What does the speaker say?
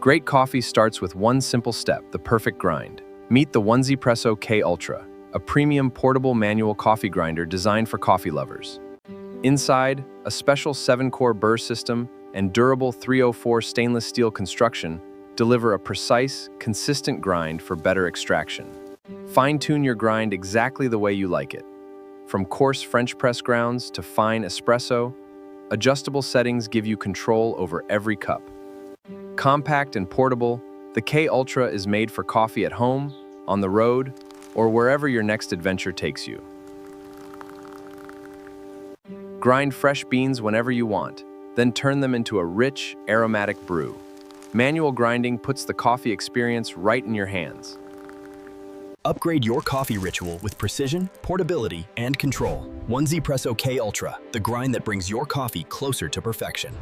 Great coffee starts with one simple step, the perfect grind. Meet the 1Zpresso K Ultra, a premium portable manual coffee grinder designed for coffee lovers. Inside, a special 7-core Burr system and durable 304 stainless steel construction deliver a precise, consistent grind for better extraction. Fine-tune your grind exactly the way you like it. From coarse French press grounds to fine espresso, adjustable settings give you control over every cup. Compact and portable, the K Ultra is made for coffee at home, on the road, or wherever your next adventure takes you. Grind fresh beans whenever you want, then turn them into a rich, aromatic brew. Manual grinding puts the coffee experience right in your hands. Upgrade your coffee ritual with precision, portability, and control. 1Zpresso K Ultra, the grind that brings your coffee closer to perfection.